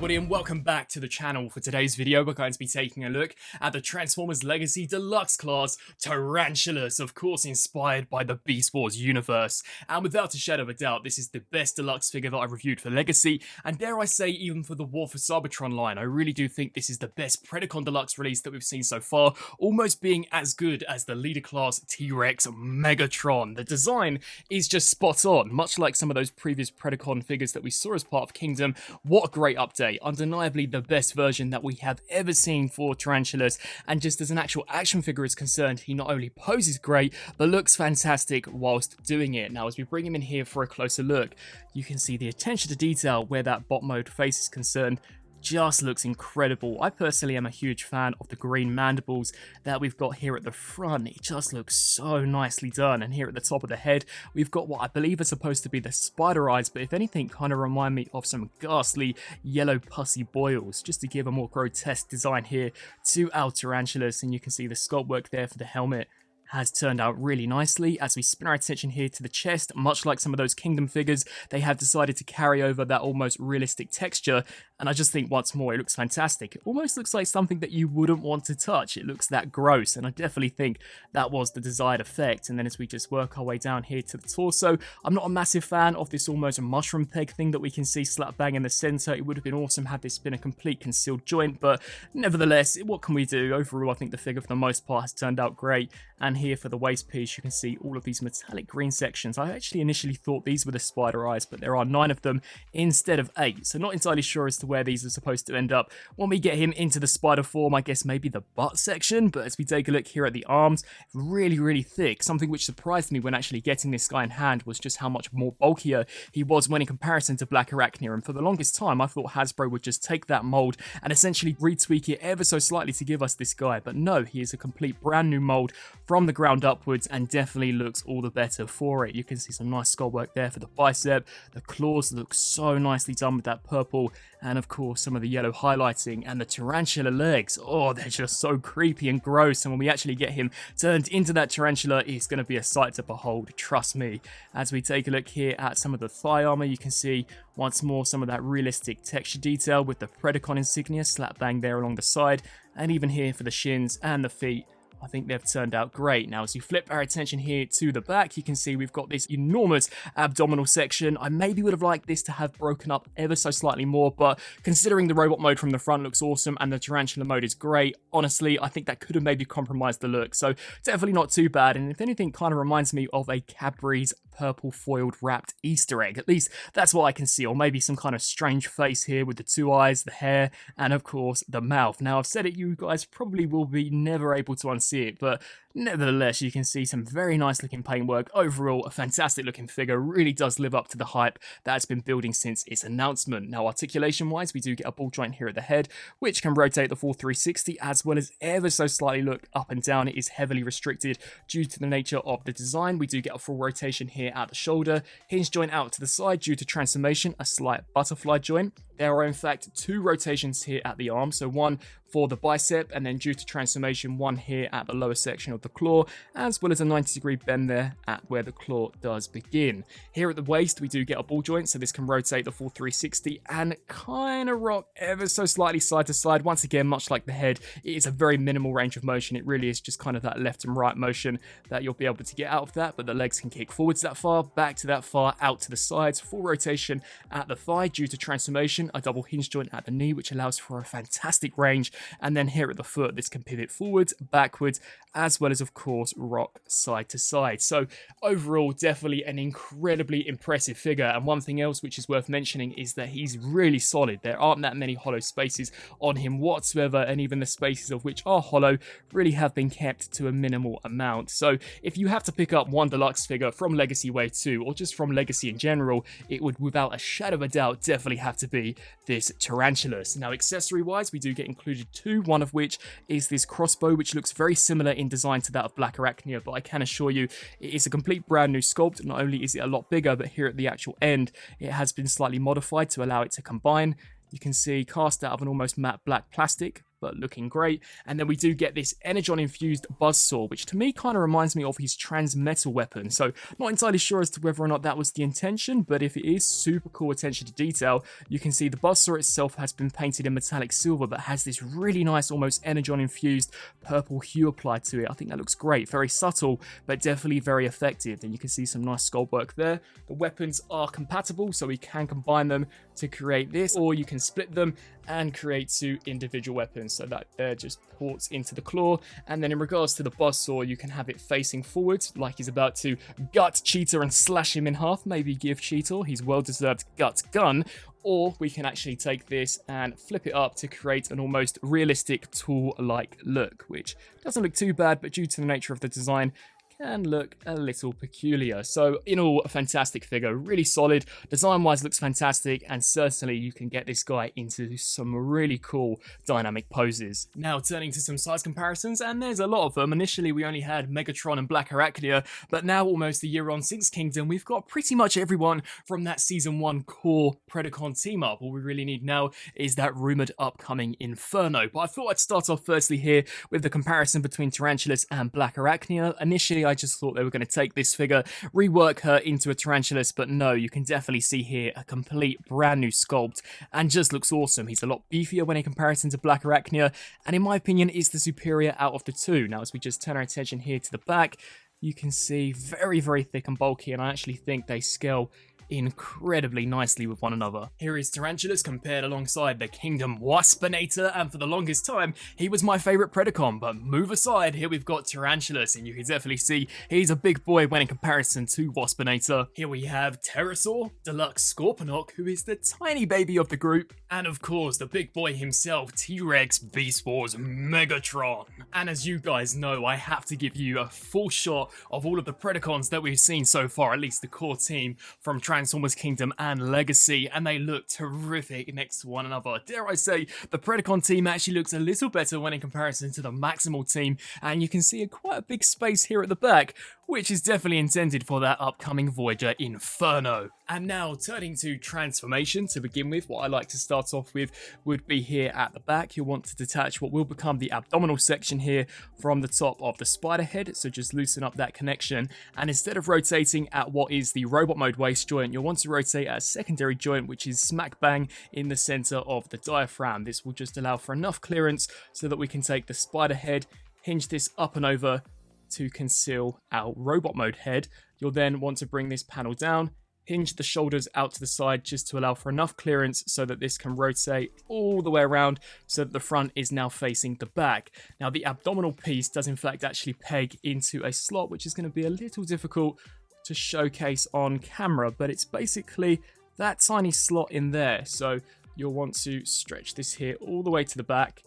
everybody, and welcome back to the channel. For today's video, we're going to be taking a look at the Transformers Legacy Deluxe class Tarantulas, of course inspired by the Beast Wars universe. And without a shadow of a doubt, this is the best deluxe figure that I've reviewed for Legacy, and dare I say even for the War for Cybertron line. I really do think this is the best Predacon Deluxe release that we've seen so far, almost being as good as the leader class T-Rex Megatron. The design is just spot on, much like some of those previous Predacon figures that we saw as part of Kingdom. What a great update. Undeniably the best version that we have ever seen for Tarantulas, and just as an actual action figure is concerned, he not only poses great, but looks fantastic whilst doing it. Now, as we bring him in here for a closer look, you can see the attention to detail where that bot mode face is concerned just looks incredible. I personally am a huge fan of the green mandibles that we've got here at the front. It just looks so nicely done. And here at the top of the head, we've got what I believe are supposed to be the spider eyes, but if anything, kind of remind me of some ghastly yellow pussy boils, just to give a more grotesque design here to our Tarantulas. And you can see the sculpt work there for the helmet has turned out really nicely. As we spin our attention here to the chest, much like some of those Kingdom figures, they have decided to carry over that almost realistic texture, and I just think once more it looks fantastic. It almost looks like something that you wouldn't want to touch. It looks that gross, and I definitely think that was the desired effect. And then as we just work our way down here to the torso, I'm not a massive fan of this almost mushroom peg thing that we can see slap bang in the center. It would have been awesome had this been a complete concealed joint, but nevertheless, what can we do? Overall, I think the figure for the most part has turned out great. And here for the waist piece, you can see all of these metallic green sections. I actually initially thought these were the spider eyes, but there are 9 of them instead of 8. So not entirely sure as to where these are supposed to end up. When we get him into the spider form, I guess maybe the butt section. But as we take a look here at the arms, really thick. Something which surprised me when actually getting this guy in hand was just how much more bulkier he was when in comparison to Black Arachnia. And for the longest time, I thought Hasbro would just take that mold and essentially retweak it ever so slightly to give us this guy. But no, he is a complete brand new mold from the ground upwards, and definitely looks all the better for it. You can see some nice sculpt work there for the bicep. The claws look so nicely done with that purple, and of course some of the yellow highlighting, and the tarantula legs. Oh, they're just so creepy and gross, and when we actually get him turned into that tarantula, it's going to be a sight to behold, trust me. As we take a look here at some of the thigh armor, you can see once more some of that realistic texture detail with the Predacon insignia slap bang there along the side, and even here for the shins and the feet, I think they've turned out great. Now, as you flip our attention here to the back, you can see we've got this enormous abdominal section. I maybe would have liked this to have broken up ever so slightly more, but considering the robot mode from the front looks awesome and the tarantula mode is great, honestly, I think that could have maybe compromised the look. So definitely not too bad, and if anything, kind of reminds me of a Cadbury's purple foiled wrapped Easter egg. At least that's what I can see, or maybe some kind of strange face here with the 2 eyes, the hair, and of course the mouth. Now, I've said it, you guys probably will be never able to unsee it, but nevertheless, you can see some very nice looking paintwork. Overall, a fantastic looking figure, really does live up to the hype that has been building since its announcement. Now, articulation wise, we do get a ball joint here at the head, which can rotate the full 360, as well as ever so slightly look up and down. It is heavily restricted due to the nature of the design. We do get a full rotation here at the shoulder, hinge joint out to the side due to transformation, a slight butterfly joint. There are in fact 2 rotations here at the arm, so one for the bicep, and then due to transformation, one here at the lower section of the claw, as well as a 90-degree bend there at where the claw does begin. Here at the waist, we do get a ball joint, so this can rotate the full 360 and kind of rock ever so slightly side to side. Once again, much like the head, it is a very minimal range of motion. It really is just kind of that left and right motion that you'll be able to get out of that, but the legs can kick forwards that far, back to that far, out to the sides, full rotation at the thigh due to transformation, a double hinge joint at the knee, which allows for a fantastic range. And then here at the foot, this can pivot forwards, backwards, as well as, of course, rock side to side. So overall, definitely an incredibly impressive figure. And one thing else which is worth mentioning is that he's really solid. There aren't that many hollow spaces on him whatsoever, and even the spaces of which are hollow really have been kept to a minimal amount. So if you have to pick up one deluxe figure from Legacy Wave 2, or just from Legacy in general, it would without a shadow of a doubt definitely have to be this Tarantulas. Now, accessory wise, we do get included 2, one of which is this crossbow, which looks very similar in design to that of Black Arachnia, but I can assure you it is a complete brand new sculpt. Not only is it a lot bigger, but here at the actual end, it has been slightly modified to allow it to combine. You can see cast out of an almost matte black plastic, but looking great. And then we do get this Energon-infused buzzsaw, which to me kind of reminds me of his transmetal weapon. So not entirely sure as to whether or not that was the intention, but if it is, super cool attention to detail. You can see the buzzsaw itself has been painted in metallic silver, but has this really nice, almost Energon-infused purple hue applied to it. I think that looks great. Very subtle, but definitely very effective. And you can see some nice sculpt work there. The weapons are compatible, so we can combine them to create this, or you can split them and create two individual weapons, so that they're just ports into the claw. And then in regards to the buzzsaw, you can have it facing forward, like he's about to gut Cheetah and slash him in half, maybe give Cheetah his well-deserved gut gun, or we can actually take this and flip it up to create an almost realistic tool-like look, which doesn't look too bad, but due to the nature of the design, can look a little peculiar. So in all, a fantastic figure, really solid, design-wise looks fantastic, and certainly you can get this guy into some really cool dynamic poses. Now turning to some size comparisons, and there's a lot of them. Initially we only had Megatron and Black Arachnia, but now almost a year on since Kingdom, we've got pretty much everyone from that Season 1 core Predacon team-up. All we really need now is that rumoured upcoming Inferno. But I thought I'd start off firstly here with the comparison between Tarantulas and Black Arachnia. Initially I just thought they were going to take this figure, rework her into a Tarantulas, but no, you can definitely see here a complete brand new sculpt and just looks awesome. He's a lot beefier when in comparison to Black Arachnia, and in my opinion is the superior out of the two. Now as we just turn our attention here to the back, you can see very, very thick and bulky, and I actually think they scale incredibly nicely with one another. Here is Tarantulas compared alongside the Kingdom Waspinator, and for the longest time he was my favourite Predacon, but move aside, here we've got Tarantulas, and you can definitely see he's a big boy when in comparison to Waspinator. Here we have Pterosaur, Deluxe Scorponok, who is the tiny baby of the group, and of course the big boy himself, T-Rex Beast Wars Megatron. And as you guys know, I have to give you a full shot of all of the Predacons that we've seen so far, at least the core team from Transformers Kingdom and Legacy, and they look terrific next to one another. Dare I say, the Predacon team actually looks a little better when in comparison to the Maximal team, and you can see quite a big space here at the back, which is definitely intended for that upcoming Voyager Inferno. And now turning to transformation, to begin with, what I like to start off with would be here at the back. You'll want to detach what will become the abdominal section here from the top of the spider head, so just loosen up that connection, and instead of rotating at what is the robot mode waist joint, you'll want to rotate at a secondary joint, which is smack bang in the center of the diaphragm. This will just allow for enough clearance so that we can take the spider head, hinge this up and over to conceal our robot mode head. You'll then want to bring this panel down, hinge the shoulders out to the side just to allow for enough clearance so that this can rotate all the way around so that the front is now facing the back. Now the abdominal piece does in fact actually peg into a slot, which is going to be a little difficult to showcase on camera, but it's basically that tiny slot in there. So you'll want to stretch this here all the way to the back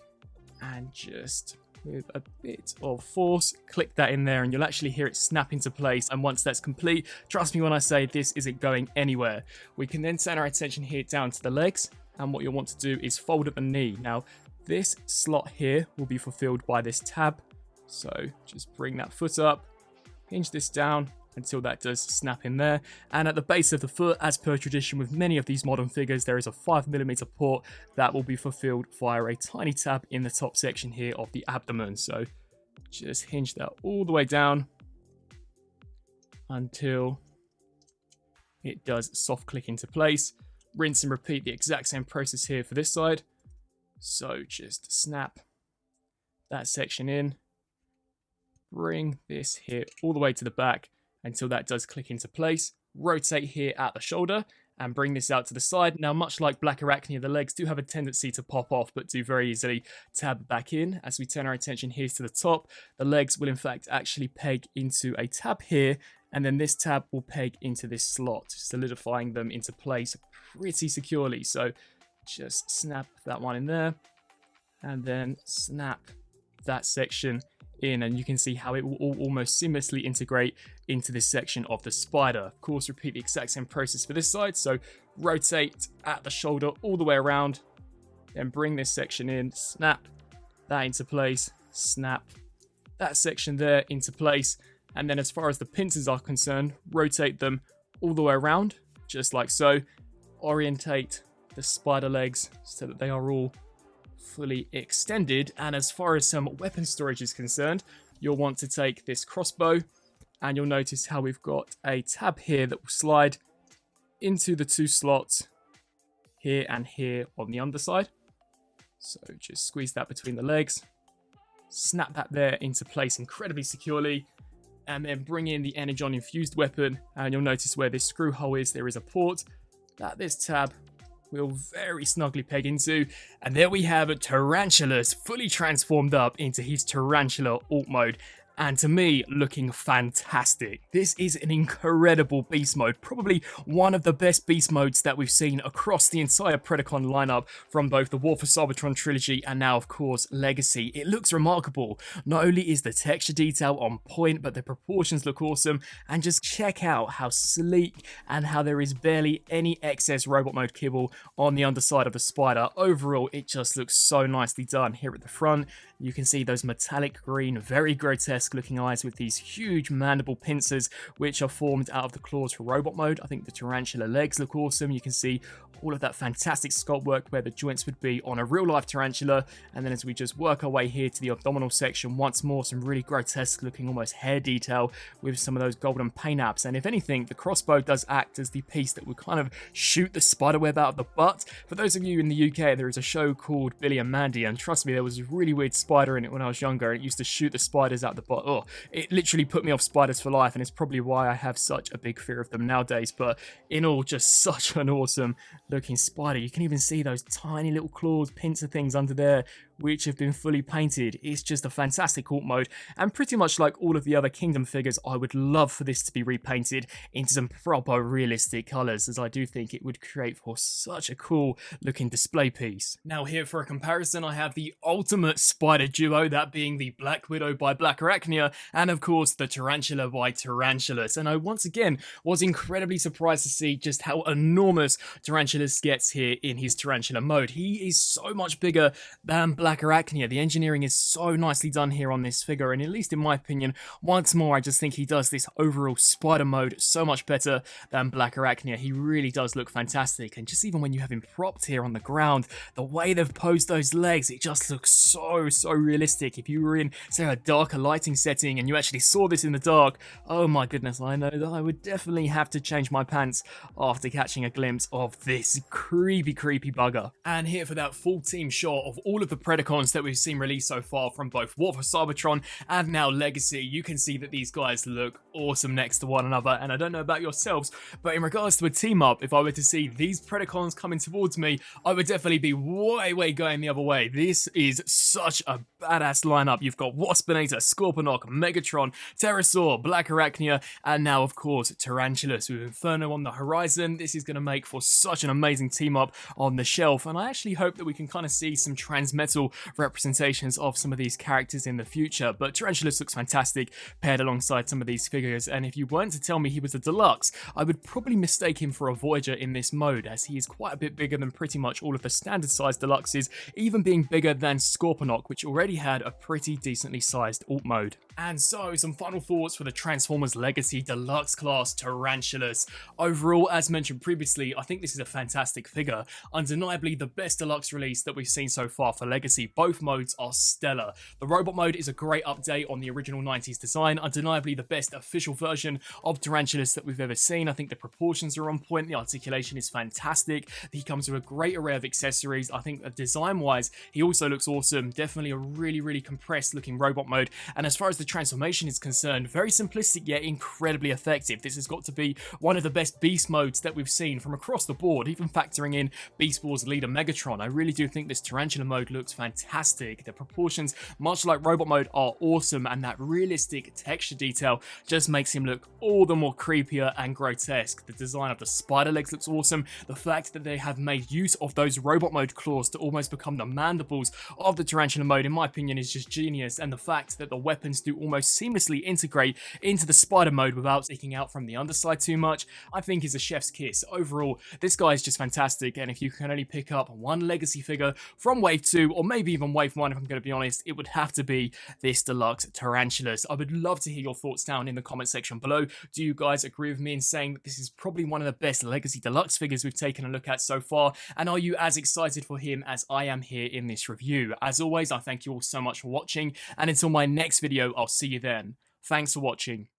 and just with a bit of force click that in there, and you'll actually hear it snap into place. And once that's complete, trust me when I say this isn't going anywhere. We can then turn our attention here down to the legs, and what you'll want to do is fold at the knee. Now this slot here will be fulfilled by this tab, so just bring that foot up, hinge this down until that does snap in there. And at the base of the foot, as per tradition with many of these modern figures, there is a 5mm port that will be fulfilled via a tiny tab in the top section here of the abdomen. So just hinge that all the way down until it does soft click into place. Rinse and repeat the exact same process here for this side. So just snap that section in, bring this here all the way to the back until that does click into place. Rotate here at the shoulder and bring this out to the side. Now, much like Black Arachnia, the legs do have a tendency to pop off, but do very easily tab back in. As we turn our attention here to the top, the legs will in fact actually peg into a tab here, and then this tab will peg into this slot, solidifying them into place pretty securely. So just snap that one in there, and then snap that section in, and you can see how it will all almost seamlessly integrate into this section of the spider. Of course, repeat the exact same process for this side. So rotate at the shoulder all the way around, then bring this section in, snap that into place, snap that section there into place, and then as far as the pincers are concerned, rotate them all the way around, just like so. Orientate the spider legs so that they are all fully extended. And as far as some weapon storage is concerned, you'll want to take this crossbow, and you'll notice how we've got a tab here that will slide into the 2 slots here and here on the underside. So just squeeze that between the legs, snap that there into place incredibly securely, and then bring in the Energon infused weapon, and you'll notice where this screw hole is, there is a port that this tab will very snugly peg into, and there we have Tarantulas fully transformed up into his Tarantula alt mode. And to me, looking fantastic. This is an incredible beast mode, probably one of the best beast modes that we've seen across the entire Predacon lineup from both the War for Cybertron trilogy and now, of course, Legacy. It looks remarkable. Not only is the texture detail on point, but the proportions look awesome. And just check out how sleek and how there is barely any excess robot mode kibble on the underside of the spider. Overall, it just looks so nicely done. Here at the front, you can see those metallic green, very grotesque looking eyes with these huge mandible pincers which are formed out of the claws for robot mode. I think the tarantula legs look awesome. You can see all of that fantastic sculpt work where the joints would be on a real life tarantula, and then as we just work our way here to the abdominal section, once more some really grotesque looking almost hair detail with some of those golden paint apps. And if anything, the crossbow does act as the piece that would kind of shoot the spiderweb out of the butt. For those of you in the UK, there is a show called Billy and Mandy, and trust me, there was a really weird spider in it when I was younger, and it used to shoot the spiders out the butt. Oh, it literally put me off spiders for life, and it's probably why I have such a big fear of them nowadays. But in all, just such an awesome looking spider. You can even see those tiny little claws, pincer things under there, which have been fully painted. It's just a fantastic alt mode, and pretty much like all of the other Kingdom figures, I would love for this to be repainted into some proper realistic colours, as I do think it would create for such a cool looking display piece. Now here for a comparison, I have the ultimate spider duo, that being the Black Widow by Black Arachnia, and of course the Tarantula by Tarantulas. And I once again was incredibly surprised to see just how enormous Tarantulas gets here in his Tarantula mode. He is so much bigger than Black Arachnia. The engineering is so nicely done here on this figure, and at least in my opinion, once more, I just think he does this overall spider mode so much better than Black Arachnia. He really does look fantastic, and just even when you have him propped here on the ground, the way they've posed those legs, it just looks so realistic. If you were in, say, a darker lighting setting and you actually saw this in the dark, oh my goodness, I know that I would definitely have to change my pants after catching a glimpse of this creepy bugger. And here for that full team shot of all of the Predacons that we've seen released so far from both War for Cybertron and now Legacy, you can see that these guys look awesome next to one another. And I don't know about yourselves, but in regards to a team up, if I were to see these Predacons coming towards me, I would definitely be way going the other way. This is such a badass lineup. You've got Waspinator, Scorponok, Megatron, Pterosaur, Black Arachnia, and now of course Tarantulas with Inferno on the horizon. This is going to make for such an amazing team up on the shelf, and I actually hope that we can kind of see some Transmetal representations of some of these characters in the future. But Tarantulas looks fantastic paired alongside some of these figures, and if you weren't to tell me he was a Deluxe, I would probably mistake him for a Voyager in this mode, as he is quite a bit bigger than pretty much all of the standard sized Deluxes, even being bigger than Scorponok, which already had a pretty decently sized alt mode. And so, some final thoughts for the Transformers Legacy Deluxe class Tarantulas. Overall, as mentioned previously, I think this is a fantastic figure. Undeniably the best Deluxe release that we've seen so far for Legacy. Both modes are stellar. The robot mode is a great update on the original 90s design. Undeniably the best official version of Tarantulas that we've ever seen. I think the proportions are on point. The articulation is fantastic. He comes with a great array of accessories. I think design-wise, he also looks awesome. Definitely a really compressed looking robot mode. And as far as the transformation is concerned, very simplistic yet incredibly effective. This has got to be one of the best beast modes that we've seen from across the board, even factoring in Beast Wars leader Megatron. I really do think this Tarantula mode looks fantastic. The proportions, much like robot mode, are awesome, and that realistic texture detail just makes him look all the more creepier and grotesque. The design of the spider legs looks awesome. The fact that they have made use of those robot mode claws to almost become the mandibles of the Tarantula mode, in my opinion is just genius, and the fact that the weapons do almost seamlessly integrate into the spider mode without sticking out from the underside too much, I think is a chef's kiss. Overall, this guy is just fantastic, and if you can only pick up one legacy figure from Wave 2, or maybe even Wave 1 if I'm going to be honest, it would have to be this Deluxe Tarantulas. I would love to hear your thoughts down in the comment section below. Do you guys agree with me in saying that this is probably one of the best Legacy Deluxe figures we've taken a look at so far? And are you as excited for him as I am here in this review? As always, I thank you all so much for watching, and until my next video, I'll see you then. Thanks for watching.